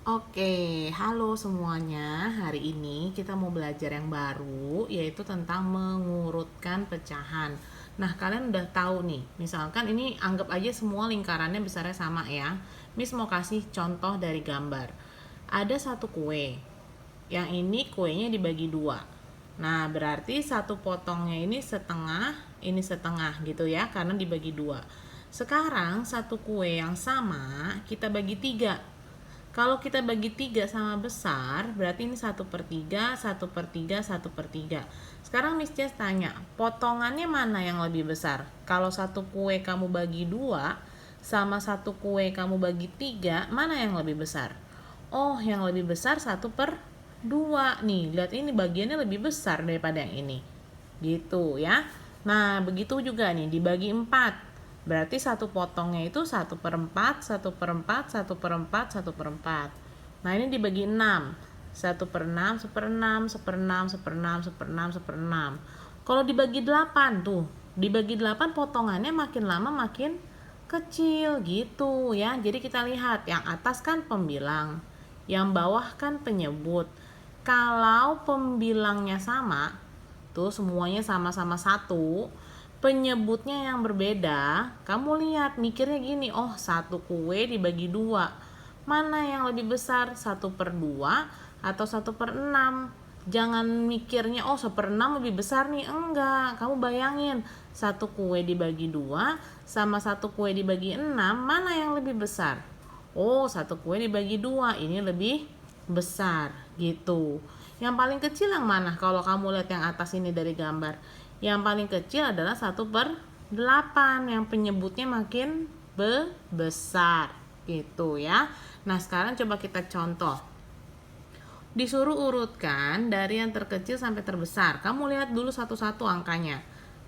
Oke, halo semuanya. Hari ini kita mau belajar yang baru, yaitu tentang mengurutkan pecahan. Nah, kalian udah tahu nih, misalkan ini anggap aja semua lingkarannya besarnya sama ya. Miss mau kasih contoh dari gambar. Ada satu kue, yang ini kuenya dibagi dua. Nah, berarti satu potongnya ini setengah gitu ya, karena dibagi dua. Sekarang satu kue yang sama kita bagi tiga. Kalau kita bagi 3 sama besar, berarti ini 1/3, 1/3, 1/3. Sekarang Miss Jess tanya, potongannya mana yang lebih besar? Kalau satu kue kamu bagi 2, sama satu kue kamu bagi 3, mana yang lebih besar? Oh, yang lebih besar 1/2. Nih, lihat ini bagiannya lebih besar daripada yang ini. Gitu ya. Nah, begitu juga nih, dibagi 4. Berarti satu potongnya itu 1/4, 1/4, 1/4, 1/4. Nah, ini dibagi 6. 1/6, 1/6, 1/6, 1/6, 1/6, 1/6. Kalau dibagi 8 tuh, dibagi 8 potongannya makin lama makin kecil gitu ya. Jadi kita lihat, yang atas kan pembilang, yang bawah kan penyebut. Kalau pembilangnya sama, tuh semuanya sama-sama satu, penyebutnya yang berbeda, kamu lihat mikirnya gini, oh satu kue dibagi dua, mana yang lebih besar, 1/2 atau 1/6? Jangan mikirnya oh 1/6 lebih besar nih, enggak. Kamu bayangin, satu kue dibagi dua sama satu kue dibagi 6, mana yang lebih besar? Oh, satu kue dibagi dua, ini lebih besar gitu. Yang paling kecil yang mana? Kalau kamu lihat yang atas ini dari gambar, yang paling kecil adalah 1/8, yang penyebutnya makin besar gitu ya. Nah, sekarang coba kita contoh. Disuruh urutkan dari yang terkecil sampai terbesar. Kamu lihat dulu satu-satu angkanya.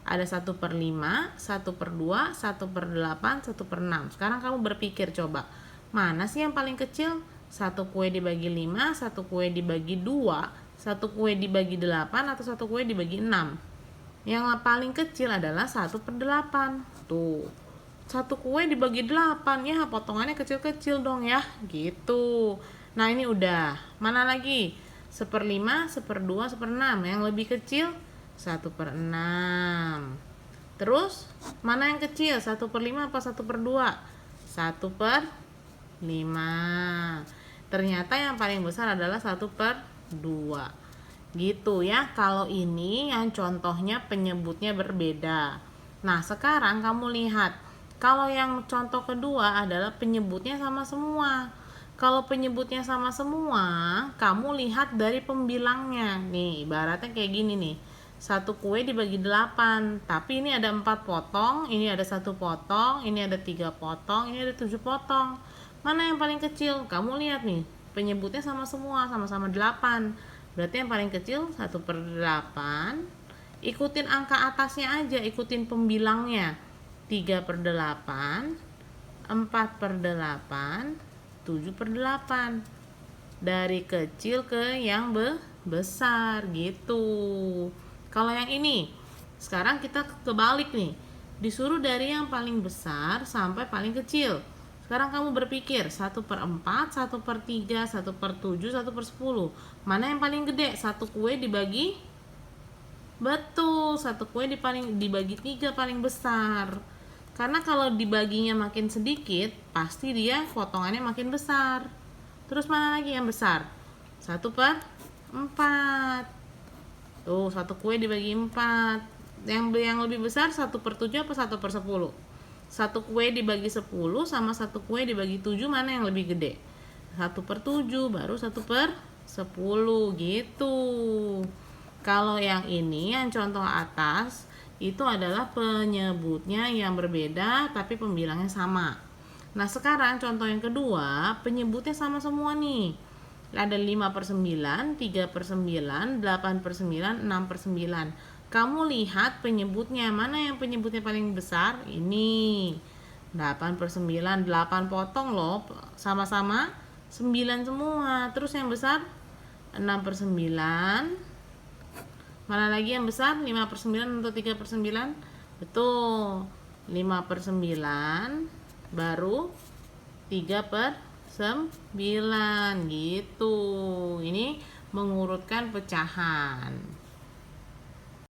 Ada 1/5, 1/2, 1/8, 1/6. Sekarang kamu berpikir coba, mana sih yang paling kecil? Satu kue dibagi 5, satu kue dibagi 2, satu kue dibagi 8, atau satu kue dibagi 6? Yang paling kecil adalah 1/8. Tuh, satu kue dibagi 8, ya potongannya kecil-kecil dong ya, gitu. Nah, ini udah. Mana lagi? 1/5, 1/2, 1/6. Yang lebih kecil 1/6. Terus, mana yang kecil? 1/5 apa 1/2? 1/5. Ternyata yang paling besar adalah 1/2. Gitu ya. Kalau ini yang contohnya penyebutnya berbeda. Nah, sekarang kamu lihat, kalau yang contoh kedua adalah penyebutnya sama semua. Kalau penyebutnya sama semua, kamu lihat dari pembilangnya. Nih, ibaratnya kayak gini nih. Satu kue dibagi 8, tapi ini ada 4 potong, ini ada 1 potong, ini ada 3 potong, ini ada 7 potong. Mana yang paling kecil? Kamu lihat nih, penyebutnya sama semua, sama-sama 8. Berarti yang paling kecil 1/8. Ikutin angka atasnya aja, ikutin pembilangnya. 3/8, 4/8, 7/8. Dari kecil ke yang besar gitu. Kalau yang ini, sekarang kita kebalik nih. Disuruh dari yang paling besar sampai paling kecil. Sekarang kamu berpikir, 1/4, 1/3, 1/7, 1/10. Mana yang paling gede? Satu kue dibagi, betul, satu kue dibagi 3 paling besar. Karena kalau dibaginya makin sedikit, pasti dia potongannya makin besar. Terus mana lagi yang besar? 1/4. Tuh, satu kue dibagi 4. Yang lebih besar 1/7 apa 1/10? Satu kue dibagi 10 sama satu kue dibagi 7, mana yang lebih gede? 1/7, baru 1/10 gitu. Kalau yang ini, yang contoh atas, itu adalah penyebutnya yang berbeda tapi pembilangnya sama. Nah, sekarang contoh yang kedua, penyebutnya sama semua nih. Ada 5/9, 3/9, 8/9, 6/9. Kamu lihat penyebutnya, mana yang penyebutnya paling besar? Ini 8/9, 8 potong loh, sama-sama 9 semua. Terus yang besar 6/9. Mana lagi yang besar? 5/9 atau 3/9? Betul, 5/9, baru 3/9. 9 gitu. Ini mengurutkan pecahan.